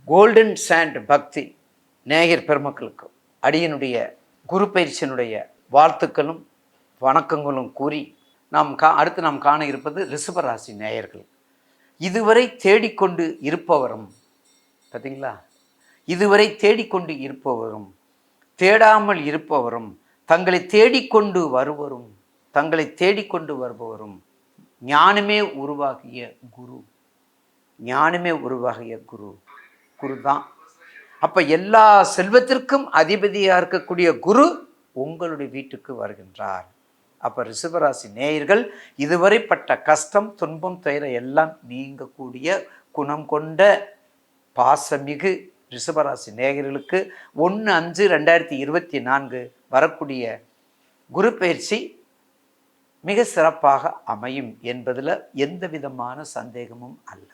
Golden sand பக்தி நேயர் பெருமக்களுக்கு அடியனுடைய குரு பயிற்சியினுடைய வாழ்த்துக்களும் வணக்கங்களும் கூறி அடுத்து நாம் காண இருப்பது ரிஷபராசி நேயர்கள். இதுவரை தேடிக்கொண்டு இருப்பவரும் பார்த்தீங்களா, இதுவரை தேடிக்கொண்டு இருப்பவரும் தேடாமல் இருப்பவரும் தங்களை தேடிக்கொண்டு வருபவரும் ஞானமே உருவாகிய குரு தான். அப்போ எல்லா செல்வத்திற்கும் அதிபதியாக இருக்கக்கூடிய குரு உங்களுடைய வீட்டுக்கு வருகின்றார். அப்போ ரிஷபராசி நேயர்கள் இதுவரைப்பட்ட கஷ்டம் துன்பம் துயரம் எல்லாம் நீங்கக்கூடிய குணம் கொண்ட பாசமிகு ரிஷபராசி நேயர்களுக்கு 1/5/2024 வரக்கூடிய குரு பயிற்சி மிக சிறப்பாக அமையும் என்பதில் எந்த விதமான சந்தேகமும் அல்ல.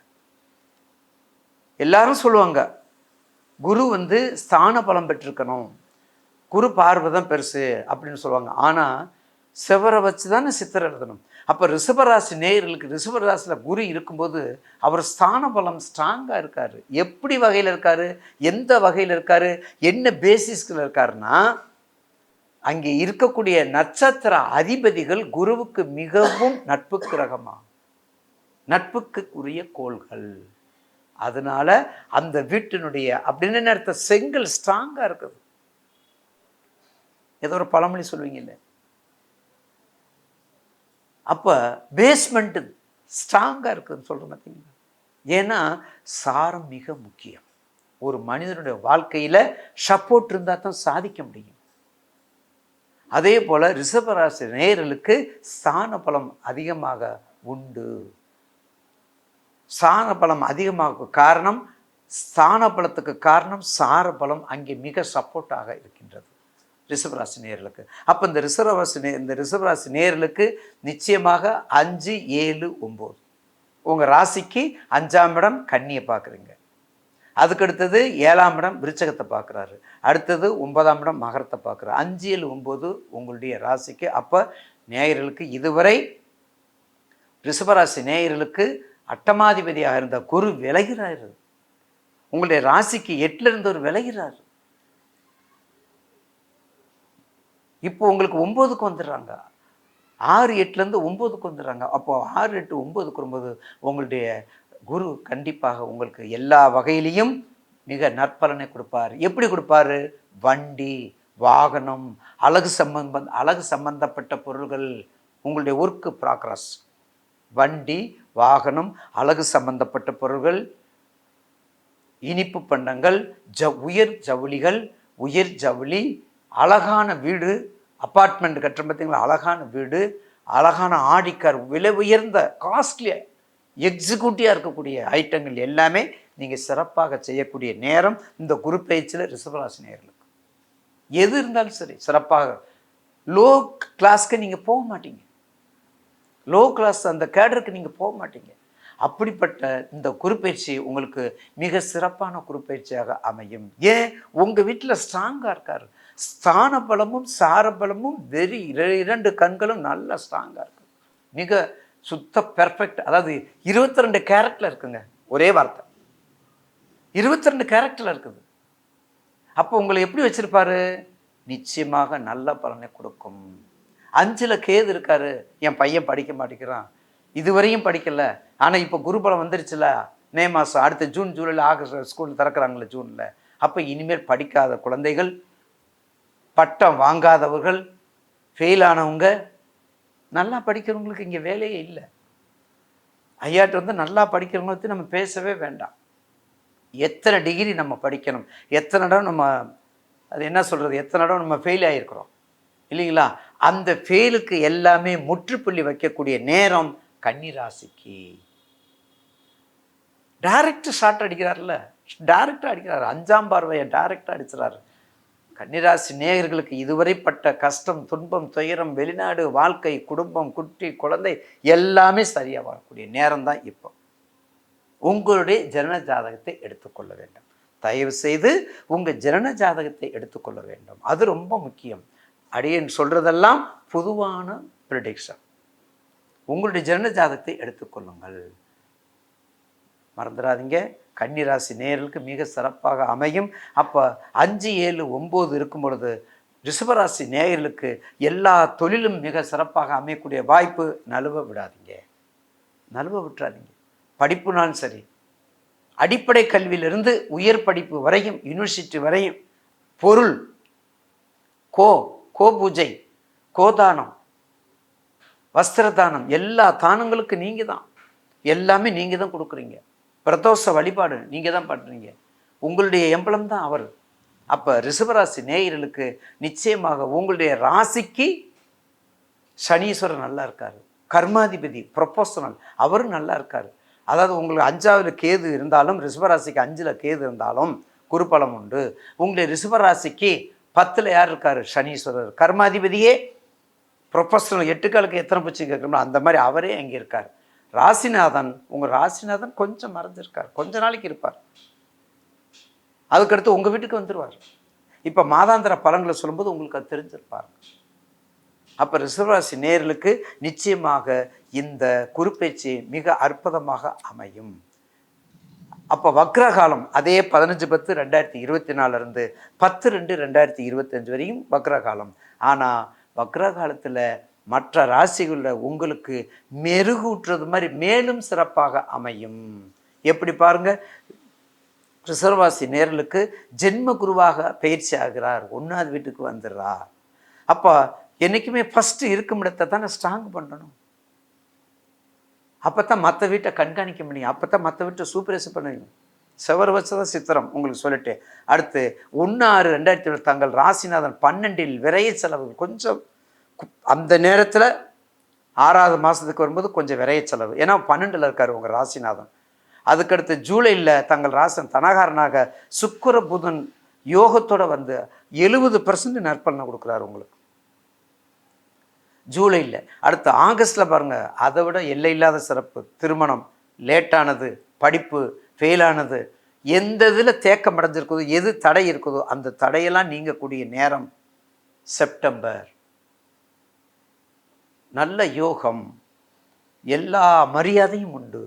எல்லாரும் சொல்லுவாங்க குரு ஸ்தான பலம் பெற்றிருக்கணும், குரு பார்வை தான் பெருசு அப்படின்னு சொல்லுவாங்க. ஆனால் செவரை வச்சு தானே சித்திரை எழுதணும். அப்போ ரிஷபராசி நேயர்களுக்கு ரிஷபராசியில் குரு இருக்கும்போது அவர் ஸ்தான பலம் ஸ்ட்ராங்காக இருக்கார். எப்படி வகையில் இருக்கார், எந்த வகையில் இருக்கார், என்ன பேசிஸ்கில் இருக்காருன்னா, அங்கே இருக்கக்கூடிய நட்சத்திர அதிபதிகள் குருவுக்கு மிகவும் நட்பு கிரகமாக, நட்புக்கு உரிய கோள்கள். அதனால அந்த வீட்டினுடைய அப்படின்னு அர்த்த செங்கல் ஸ்ட்ராங்காக இருக்குது. ஏதோ ஒரு பழமொழி சொல்லுவீங்கல்ல, அப்போ பேஸ்மெண்ட்டு ஸ்ட்ராங்காக இருக்குதுன்னு சொல்கிறோம் பார்த்தீங்களா. ஏன்னா சாரம் மிக முக்கியம். ஒரு மனிதனுடைய வாழ்க்கையில் சப்போர்ட் இருந்தால் தான் சாதிக்க முடியும். அதே போல் ரிஷபராசி நேயர்களுக்கு ஸ்தான பலம் அதிகமாக உண்டு. ஸ்தான பலம் அதிகமாக காரணம், ஸ்தான பலத்துக்கு காரணம் சார பலம் அங்கே மிக சப்போர்ட்டாக இருக்கின்றது ரிஷபராசி நேயர்களுக்கு. அப்போ இந்த ரிஷபராசி நேயர்களுக்கு நிச்சயமாக 5, 7, 9 உங்கள் ராசிக்கு 5ஆம் இடம் கன்னியை பார்க்குறீங்க. அதுக்கடுத்தது 7ஆம் இடம் விருச்சகத்தை பார்க்குறாரு. அடுத்தது 9ஆம் இடம் மகரத்தை பார்க்குறாரு. 5, 7, 9 உங்களுடைய ராசிக்கு. அப்போ நேயர்களுக்கு இதுவரை ரிஷபராசி நேயர்களுக்கு அட்டமாதிபதியாக இருந்த குரு விலகிறாரு. உங்களுடைய ராசிக்கு 8ல் இருந்தவர் விலகிறார். இப்போ உங்களுக்கு 9க்கு வந்துடுறாங்க. 6, 8லேருந்து 9க்கு வந்துடுறாங்க. அப்போ 6, 8, 9க்கு வரும்போது உங்களுடைய குரு கண்டிப்பாக உங்களுக்கு எல்லா வகையிலையும் மிக நற்பலனை கொடுப்பார். எப்படி கொடுப்பாரு? வண்டி, வாகனம், அழகு சம்பந்தப்பட்ட பொருள்கள், உங்களுடைய ஒர்க்கு ப்ராக்ரஸ், வண்டி, வாகனம், அழகு சம்பந்தப்பட்ட பொருள்கள், இனிப்பு பண்டங்கள், உயர் ஜவுளி, அழகான வீடு, அப்பார்ட்மெண்ட் கட்டுற பார்த்தீங்களா, அழகான வீடு, அழகான ஆடிக்கார், விலை உயர்ந்த காஸ்ட்லியாக எக்ஸிக்யூட்டிவாக இருக்கக்கூடிய ஐட்டங்கள் எல்லாமே நீங்கள் சிறப்பாக செய்யக்கூடிய நேரம் இந்த குரு பயிற்சியில் ரிஷபராசி நேயர்களுக்கு. எது இருந்தாலும் சரி சிறப்பாக. லோ கிளாஸ்க்கு நீங்கள் போக மாட்டீங்க, லோ கிளாஸ் அந்த கேடருக்கு நீங்கள் போக மாட்டீங்க. அப்படிப்பட்ட இந்த குருப்பயிற்சி உங்களுக்கு மிக சிறப்பான குருப்பயிற்சியாக அமையும். ஏன்? உங்கள் வீட்டில் ஸ்ட்ராங்காக இருக்கார். ஸ்தான பலமும் சார பலமும் 2 கண்களும் நல்லா ஸ்ட்ராங்காக இருக்குது. மிக சுத்த பெர்ஃபெக்ட். அதாவது 22 கேரக்டரில் இருக்குங்க. ஒரே வார்த்தை 22 கேரக்டரில் இருக்குது. அப்போ உங்களை எப்படி வச்சுருப்பாரு? நிச்சயமாக நல்ல பலனை கொடுக்கும். 5ல் கேது இருக்காரு. என் பையன் படிக்க மாட்டேங்கிறான், இதுவரையும் படிக்கலை, ஆனால் இப்போ குருபலம் வந்துருச்சுல, மே மாதம், அடுத்த ஜூன், ஜூலையில், ஆகஸ்ட் ஸ்கூல் திறக்கிறாங்களே ஜூனில். அப்போ இனிமேல் படிக்காத குழந்தைகள், பட்டம் வாங்காதவர்கள், ஃபெயில் ஆனவங்க, நல்லா படிக்கிறவங்களுக்கு இங்கே வேலையே இல்லை. ஐயாட்ட நல்லா படிக்கிறவங்களை பற்றி நம்ம பேசவே வேண்டாம். எத்தனை டிகிரி நம்ம படிக்கணும், எத்தனை இடம் நம்ம அது என்ன சொல்கிறது, எத்தனை இடம் நம்ம ஃபெயில் ஆகிருக்கிறோம் இல்லைங்களா? அந்த ஃபெயிலுக்கு எல்லாமே முற்றுப்புள்ளி வைக்கக்கூடிய நேரம் கன்னிராசிக்கு. டைரக்ட் ஷாட் அடிக்கிறார்ல, டைரக்டாக அடிக்கிறார். 5ஆம் பார்வையை டைரக்டாக அடிச்சுறாரு. கன்னிராசி நேயர்களுக்கு இதுவரைப்பட்ட கஷ்டம், துன்பம், துயரம், வெளிநாடு வாழ்க்கை, குடும்பம், குட்டி, குழந்தை எல்லாமே சரியாக வரக்கூடிய நேரம் தான் இப்போ. உங்களுடைய ஜனன ஜாதகத்தை எடுத்துக்கொள்ள வேண்டும். தயவு செய்து உங்கள் ஜனன ஜாதகத்தை எடுத்துக்கொள்ள வேண்டும். அது ரொம்ப முக்கியம். அடியேன் சொல்கிறதெல்லாம் பொதுவான ப்ரிடிக்ஷன். உங்களுடைய ஜனன ஜாதகத்தை எடுத்துக்கொள்ளுங்கள், மறந்துடாதீங்க. கன்னிராசி நேயர்களுக்கு மிக சிறப்பாக அமையும். அப்போ 5, 7, 9 இருக்கும் பொழுது ரிஷபராசி நேயர்களுக்கு எல்லா தொழிலும் மிக சிறப்பாக அமையக்கூடிய வாய்ப்பு. நழுவ விடாதீங்க, நழுவ விட்டுறாதீங்க. படிப்புனாலும் சரி, அடிப்படை கல்வியிலிருந்து உயர் படிப்பு வரையும், யூனிவர்சிட்டி வரையும், பொருள், கோ பூஜை, கோதானம், வஸ்திரதானம், எல்லா தானங்களுக்கு நீங்கள் தான், எல்லாமே நீங்கள் தான் கொடுக்குறீங்க. பிரதோஷ வழிபாடு நீங்கள் தான் பண்ணுறீங்க. உங்களுடைய எம்பளம் தான் அவர். அப்போ ரிஷபராசி நேயர்களுக்கு நிச்சயமாக உங்களுடைய ராசிக்கு சனீஸ்வரர் நல்லா இருக்கார். கர்மாதிபதி ப்ரொபோஷனல் அவரும் நல்லா இருக்கார். அதாவது உங்களுக்கு 5வது கேது இருந்தாலும், ரிஷபராசிக்கு 5ல் கேது இருந்தாலும் குருபலம் உண்டு. உங்களுடைய ரிஷபராசிக்கு 10ல் யார் இருக்கார்? சனீஸ்வரர். கர்மாதிபதியே ப்ரொஃபஷனல் 8 காலுக்கு எத்தனை பூச்சி கேட்கணும் அந்த மாதிரி அவரே அங்கே இருக்கார். ராசிநாதன், உங்கள் ராசிநாதன் கொஞ்சம் மறைஞ்சிருக்கார், கொஞ்ச நாளைக்கு இருப்பார், அதுக்கடுத்து உங்கள் வீட்டுக்கு வந்துடுவார். இப்போ மாதாந்திர பலன்களை சொல்லும்போது உங்களுக்கு அது தெரிஞ்சிருப்பார். அப்போ ரிஷபராசி நேயர்களுக்கு நிச்சயமாக இந்த குருப்பெயர்ச்சி மிக அற்புதமாக அமையும். அப்போ வக்ரகாலம் அதே 15/10/2024 இருந்து 10/2/2025 வரையும் வக்ரகாலம். ஆனால் வக்ரகாலத்தில் மற்ற ராசிகளில் உங்களுக்கு மெருகூட்டுறது மாதிரி மேலும் சிறப்பாக அமையும். எப்படி பாருங்க, ரிஷபராசி நேயர்களுக்கு ஜென்ம குருவாக பயிற்சி ஆகிறார், 1வது வீட்டுக்கு வந்துடுறார். அப்போ என்றைக்குமே ஃபஸ்ட்டு இருக்கும் இடத்தை தானே ஸ்ட்ராங் பண்ணணும். அப்போ தான் மற்ற வீட்டை கண்காணிக்க முடியும், அப்போ தான் மற்ற வீட்டை சூப்பரைஸ் பண்ணுவீங்க. செவர் வச்சதான் சித்திரம் உங்களுக்கு சொல்லிட்டு. அடுத்து 1/6/2007 தங்கள் ராசிநாதன் 12ல் விரைய செலவு கொஞ்சம் அந்த நேரத்தில் 6வது மாதத்துக்கு வரும்போது கொஞ்சம் விரைய செலவு, ஏன்னா 12ல் இருக்கார் உங்கள் ராசிநாதன். அதுக்கடுத்து ஜூலையில் தங்கள் ராசன் தனகாரனாக சுக்கிர புதன் யோகத்தோடு வந்து 70% நற்பலனை கொடுக்குறாரு உங்களுக்கு ஜூலையில். அடுத்து ஆகஸ்டில் பாருங்கள், அதை விட எல்லை இல்லாத சிறப்பு. திருமணம் லேட்டானது, படிப்பு ஃபெயிலானது, எந்த இதில் தேக்கம் அடைஞ்சிருக்குதோ, எது தடை இருக்குதோ அந்த தடையெல்லாம் நீங்கக்கூடிய நேரம் செப்டம்பர். நல்ல யோகம், எல்லா மரியாதையும் உண்டு.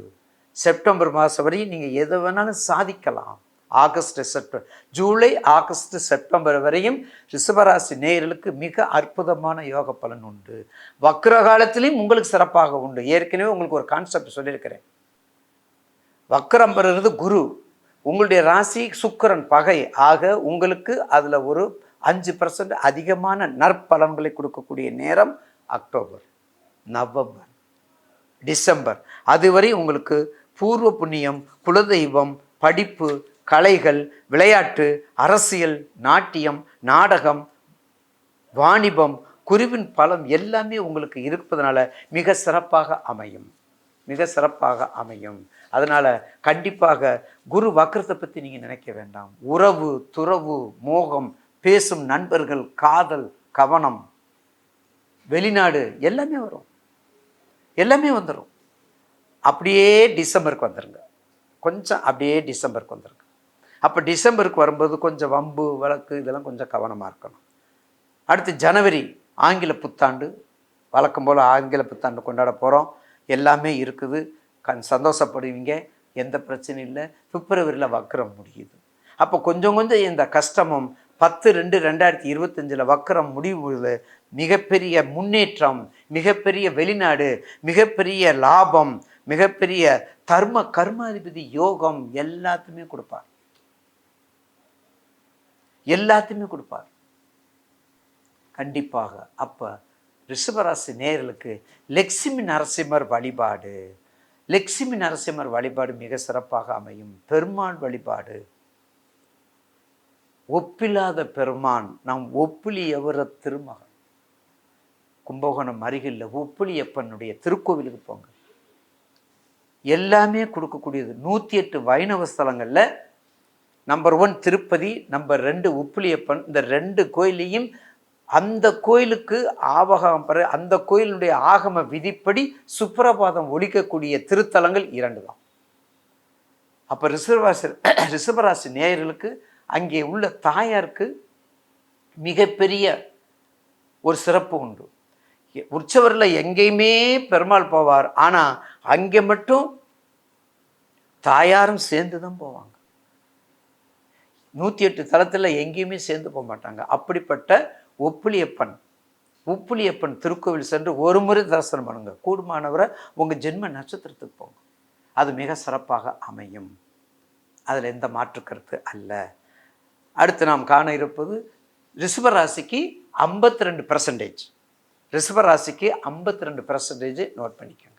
செப்டம்பர் மாதம் வரையும் நீங்கள் எதை வேணாலும் சாதிக்கலாம். August, September, July, August, September வரையும் ரிஷபராசி நேயர்களுக்கு மிக அற்புதமான யோக பலன் உண்டு. வக்ர காலத்திலையும் உங்களுக்கு சிறப்பாக உண்டு. ஏற்கனவே உங்களுக்கு ஒரு கான்செப்ட் சொல்லியிருக்கிறேன். வக்ரம் பெறுறது குரு, உங்களுடைய ராசி சுக்கிரன் பகை ஆக உங்களுக்கு அதில் ஒரு 5% அதிகமான நற்பலன்களை கொடுக்கக்கூடிய நேரம் அக்டோபர், நவம்பர், டிசம்பர். அதுவரை உங்களுக்கு பூர்வ புண்ணியம், குலதெய்வம், படிப்பு, கலைகள், விளையாட்டு, அரசியல், நாட்டியம், நாடகம், வாணிபம், குருவின் பலம் எல்லாமே உங்களுக்கு இருப்பதனால மிக சிறப்பாக அமையும், மிக சிறப்பாக அமையும். அதனால் கண்டிப்பாக குரு வக்ரத்தை பற்றி நீங்கள் நினைக்க வேண்டாம். உறவு, துறவு, மோகம், பேசும் நண்பர்கள், காதல், கவனம், வெளிநாடு எல்லாமே வரும், எல்லாமே வந்துடும். அப்படியே டிசம்பருக்கு வந்துடுங்க, கொஞ்சம் அப்படியே டிசம்பருக்கு வந்துடுங்க. அப்போ டிசம்பருக்கு வரும்போது கொஞ்சம் வம்பு வழக்கு இதெல்லாம் கொஞ்சம் கவனமாக இருக்கணும். அடுத்து ஜனவரி ஆங்கில புத்தாண்டு, வழக்கம் போல் ஆங்கில புத்தாண்டு கொண்டாட போகிறோம், எல்லாமே இருக்குது, சந்தோஷப்படுவீங்க, எந்த பிரச்சனையும் இல்லை. பிப்ரவரியில் வக்ரம் முடியுது. அப்போ கொஞ்சம் கொஞ்சம் இந்த கஷ்டமும் 10/2/2025 வக்ரம் முடிவு, மிகப்பெரிய முன்னேற்றம், மிகப்பெரிய வெளிநாடு, மிகப்பெரிய லாபம், மிகப்பெரிய தர்ம கர்மாதிபதி யோகம் எல்லாத்தையுமே கொடுப்பார், எல்லாத்தையுமே கொடுப்பார் கண்டிப்பாக. அப்போ ரிஷபராசி நேயர்களுக்கு லட்சுமி நரசிம்மர் வழிபாடு, லட்சுமி நரசிம்மர் வழிபாடு மிக சிறப்பாக அமையும். பெருமாள் வழிபாடு, ஒப்பில்லாத பெருமான், நாம் ஒப்பிலியவர திருமகன், கும்பகோணம் அருகில் ஒப்பிலியப்பனுடைய திருக்கோவிலுக்கு போங்க, எல்லாமே கொடுக்கக்கூடியது. 108 வைணவ ஸ்தலங்களில் நம்பர் 1 திருப்பதி, நம்பர் 2 உப்பிலியப்பன். இந்த 2 கோயிலையும் அந்த கோயிலுக்கு ஆவகம் பெற, அந்த கோயிலுடைய ஆகம விதிப்படி சுப்பிரபாதம் ஒலிக்கக்கூடிய திருத்தலங்கள் 2 தான். அப்போ ரிஷபராசி நேயர்களுக்கு அங்கே உள்ள தாயாருக்கு மிகப்பெரிய ஒரு சிறப்பு உண்டு. உற்சவரில் எங்கேயுமே பெருமாள் போவார், ஆனால் அங்கே மட்டும் தாயாரும் சேர்ந்து தான் போவாங்க. 108 தலத்தில் எங்கேயுமே சேர்ந்து போக மாட்டாங்க. அப்படிப்பட்ட உப்புளியப்பன் திருக்கோவில் சென்று ஒரு முறை தரிசனம் பண்ணுங்க. கூடுமானவரை உங்கள் ஜென்ம நட்சத்திரத்துக்கு போங்க. அது மிக சிறப்பாக அமையும். அதில் எந்த மாற்று கருத்து அல்ல. அடுத்து நாம் காண இருப்பது ரிஷபராசிக்கு 52%. ரிஷபராசிக்கு 52% நோட் பண்ணிக்கோங்க.